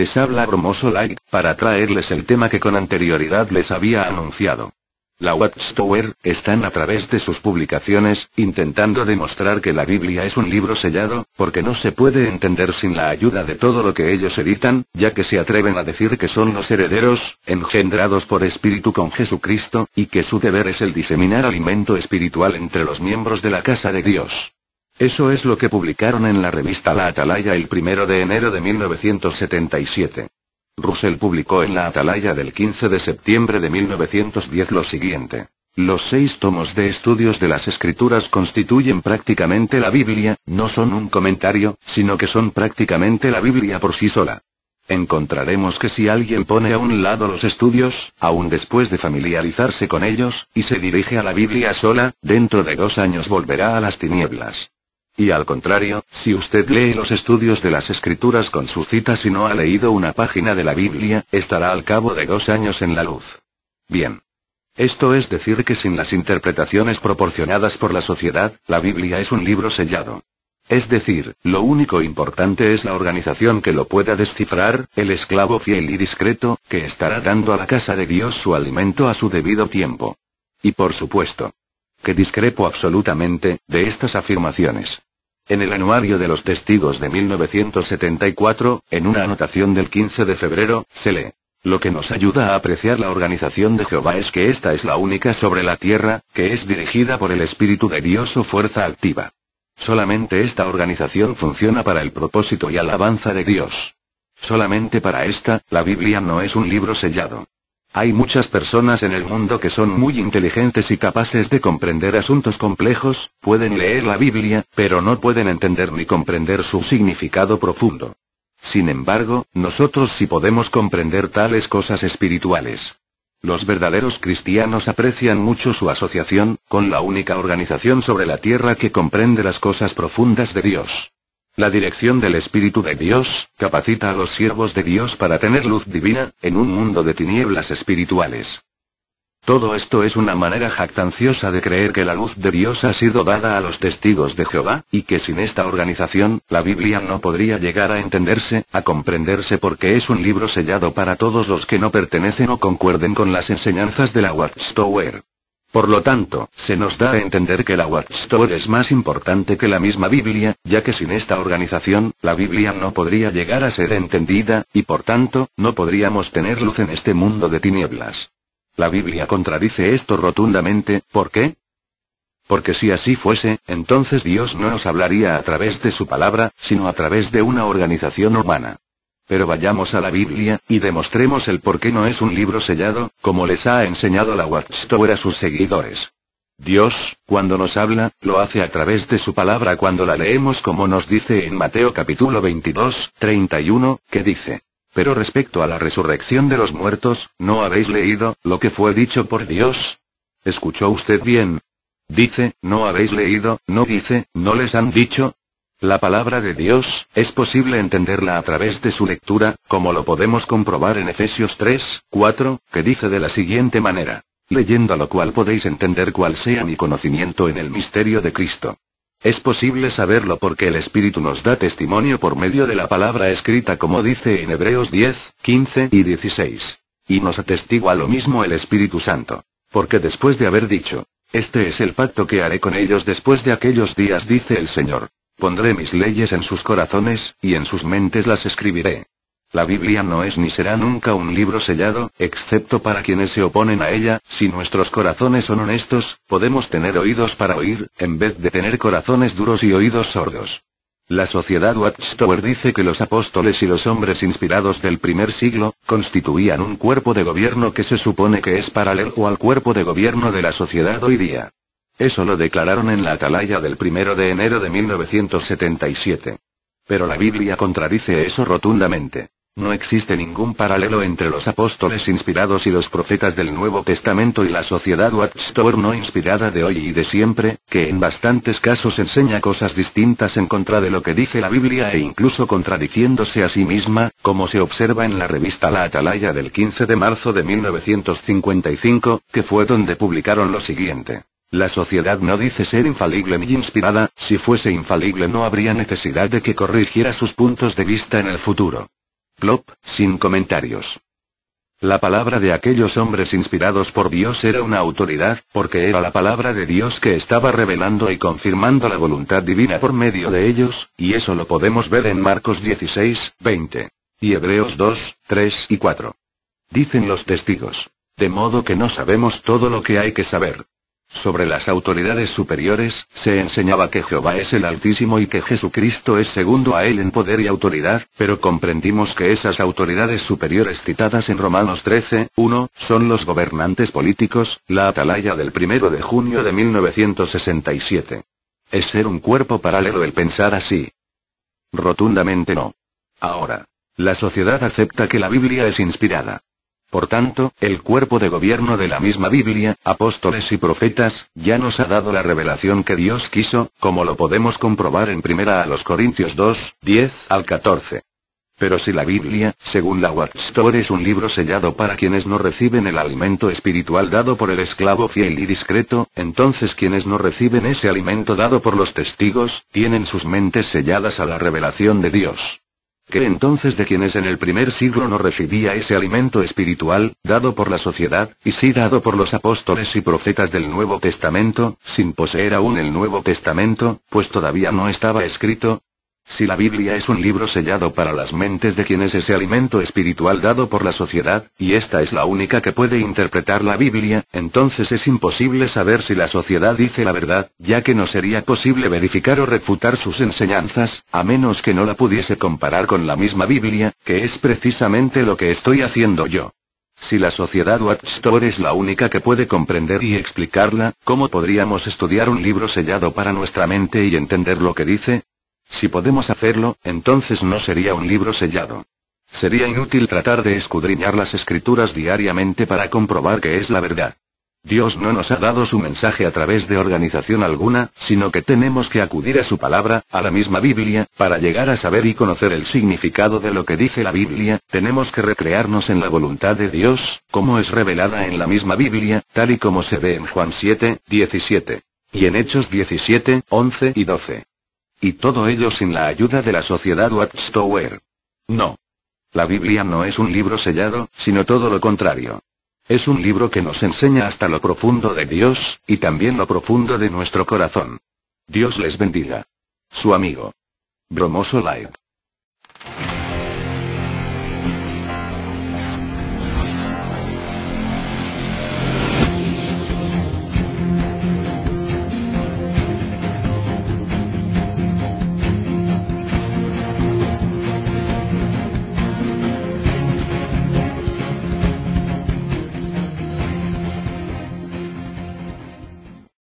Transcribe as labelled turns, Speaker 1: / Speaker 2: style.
Speaker 1: Les habla Bromoso Like, para traerles el tema que con anterioridad les había anunciado. La Watchtower, están a través de sus publicaciones, intentando demostrar que la Biblia es un libro sellado, porque no se puede entender sin la ayuda de todo lo que ellos editan, ya que se atreven a decir que son los herederos, engendrados por espíritu con Jesucristo, y que su deber es el diseminar alimento espiritual entre los miembros de la casa de Dios. Eso es lo que publicaron en la revista La Atalaya el 1 de enero de 1977. Russell publicó en La Atalaya del 15 de septiembre de 1910 lo siguiente. Los 6 tomos de estudios de las Escrituras constituyen prácticamente la Biblia, no son un comentario, sino que son prácticamente la Biblia por sí sola. Encontraremos que si alguien pone a un lado los estudios, aún después de familiarizarse con ellos, y se dirige a la Biblia sola, dentro de 2 años volverá a las tinieblas. Y al contrario, si usted lee los estudios de las Escrituras con sus citas y no ha leído una página de la Biblia, estará al cabo de 2 años en la luz. Bien. Esto es decir que sin las interpretaciones proporcionadas por la sociedad, la Biblia es un libro sellado. Es decir, lo único importante es la organización que lo pueda descifrar, el esclavo fiel y discreto, que estará dando a la casa de Dios su alimento a su debido tiempo. Y por supuesto, que discrepo absolutamente de estas afirmaciones. En el Anuario de los Testigos de 1974, en una anotación del 15 de febrero, se lee: lo que nos ayuda a apreciar la organización de Jehová es que esta es la única sobre la tierra, que es dirigida por el Espíritu de Dios o fuerza activa. Solamente esta organización funciona para el propósito y alabanza de Dios. Solamente para esta, la Biblia no es un libro sellado. Hay muchas personas en el mundo que son muy inteligentes y capaces de comprender asuntos complejos, pueden leer la Biblia, pero no pueden entender ni comprender su significado profundo. Sin embargo, nosotros sí podemos comprender tales cosas espirituales. Los verdaderos cristianos aprecian mucho su asociación con la única organización sobre la tierra que comprende las cosas profundas de Dios. La dirección del Espíritu de Dios capacita a los siervos de Dios para tener luz divina, en un mundo de tinieblas espirituales. Todo esto es una manera jactanciosa de creer que la luz de Dios ha sido dada a los testigos de Jehová, y que sin esta organización, la Biblia no podría llegar a entenderse, a comprenderse porque es un libro sellado para todos los que no pertenecen o concuerden con las enseñanzas de la Watchtower. Por lo tanto, se nos da a entender que la Watchtower es más importante que la misma Biblia, ya que sin esta organización, la Biblia no podría llegar a ser entendida, y por tanto, no podríamos tener luz en este mundo de tinieblas. La Biblia contradice esto rotundamente, ¿por qué? Porque si así fuese, entonces Dios no nos hablaría a través de su palabra, sino a través de una organización humana. Pero vayamos a la Biblia, y demostremos el por qué no es un libro sellado, como les ha enseñado la Watchtower a sus seguidores. Dios, cuando nos habla, lo hace a través de su palabra cuando la leemos como nos dice en Mateo capítulo 22, 31, que dice: pero respecto a la resurrección de los muertos, ¿no habéis leído lo que fue dicho por Dios? ¿Escuchó usted bien? Dice, ¿no habéis leído? No dice, ¿no les han dicho? La palabra de Dios, es posible entenderla a través de su lectura, como lo podemos comprobar en Efesios 3, 4, que dice de la siguiente manera: leyendo lo cual podéis entender cuál sea mi conocimiento en el misterio de Cristo. Es posible saberlo porque el Espíritu nos da testimonio por medio de la palabra escrita como dice en Hebreos 10, 15 y 16. Y nos atestigua lo mismo el Espíritu Santo. Porque después de haber dicho: este es el pacto que haré con ellos después de aquellos días, dice el Señor. Pondré mis leyes en sus corazones, y en sus mentes las escribiré. La Biblia no es ni será nunca un libro sellado, excepto para quienes se oponen a ella. Si nuestros corazones son honestos, podemos tener oídos para oír, en vez de tener corazones duros y oídos sordos. La sociedad Watchtower dice que los apóstoles y los hombres inspirados del primer siglo, constituían un cuerpo de gobierno que se supone que es paralelo al cuerpo de gobierno de la sociedad hoy día. Eso lo declararon en la Atalaya del 1 de enero de 1977. Pero la Biblia contradice eso rotundamente. No existe ningún paralelo entre los apóstoles inspirados y los profetas del Nuevo Testamento y la sociedad Watchtower no inspirada de hoy y de siempre, que en bastantes casos enseña cosas distintas en contra de lo que dice la Biblia e incluso contradiciéndose a sí misma, como se observa en la revista La Atalaya del 15 de marzo de 1955, que fue donde publicaron lo siguiente: la sociedad no dice ser infalible ni inspirada, si fuese infalible no habría necesidad de que corrigiera sus puntos de vista en el futuro. Plop, sin comentarios. La palabra de aquellos hombres inspirados por Dios era una autoridad, porque era la palabra de Dios que estaba revelando y confirmando la voluntad divina por medio de ellos, y eso lo podemos ver en Marcos 16, 20. Y Hebreos 2, 3 y 4. Dicen los testigos. De modo que no sabemos todo lo que hay que saber. Sobre las autoridades superiores, se enseñaba que Jehová es el Altísimo y que Jesucristo es segundo a él en poder y autoridad, pero comprendimos que esas autoridades superiores citadas en Romanos 13, 1, son los gobernantes políticos, la atalaya del 1 de junio de 1967. ¿Es ser un cuerpo paralelo el pensar así? Rotundamente no. Ahora, la sociedad acepta que la Biblia es inspirada. Por tanto, el cuerpo de gobierno de la misma Biblia, apóstoles y profetas, ya nos ha dado la revelación que Dios quiso, como lo podemos comprobar en 1 Corintios 2, 10 al 14. Pero si la Biblia, según la Watchtower, es un libro sellado para quienes no reciben el alimento espiritual dado por el esclavo fiel y discreto, entonces quienes no reciben ese alimento dado por los testigos, tienen sus mentes selladas a la revelación de Dios. ¿Qué entonces de quienes en el primer siglo no recibía ese alimento espiritual, dado por la sociedad, y sí dado por los apóstoles y profetas del Nuevo Testamento, sin poseer aún el Nuevo Testamento, pues todavía no estaba escrito? Si la Biblia es un libro sellado para las mentes de quienes ese alimento espiritual dado por la sociedad, y esta es la única que puede interpretar la Biblia, entonces es imposible saber si la sociedad dice la verdad, ya que no sería posible verificar o refutar sus enseñanzas, a menos que no la pudiese comparar con la misma Biblia, que es precisamente lo que estoy haciendo yo. Si la sociedad Watchtower es la única que puede comprender y explicarla, ¿cómo podríamos estudiar un libro sellado para nuestra mente y entender lo que dice? Si podemos hacerlo, entonces no sería un libro sellado. Sería inútil tratar de escudriñar las escrituras diariamente para comprobar que es la verdad. Dios no nos ha dado su mensaje a través de organización alguna, sino que tenemos que acudir a su palabra, a la misma Biblia, para llegar a saber y conocer el significado de lo que dice la Biblia. Tenemos que recrearnos en la voluntad de Dios, como es revelada en la misma Biblia, tal y como se ve en Juan 7, 17. Y en Hechos 17, 11 y 12. Y todo ello sin la ayuda de la sociedad Watchtower. No. La Biblia no es un libro sellado, sino todo lo contrario. Es un libro que nos enseña hasta lo profundo de Dios, y también lo profundo de nuestro corazón. Dios les bendiga. Su amigo Bromoso Live.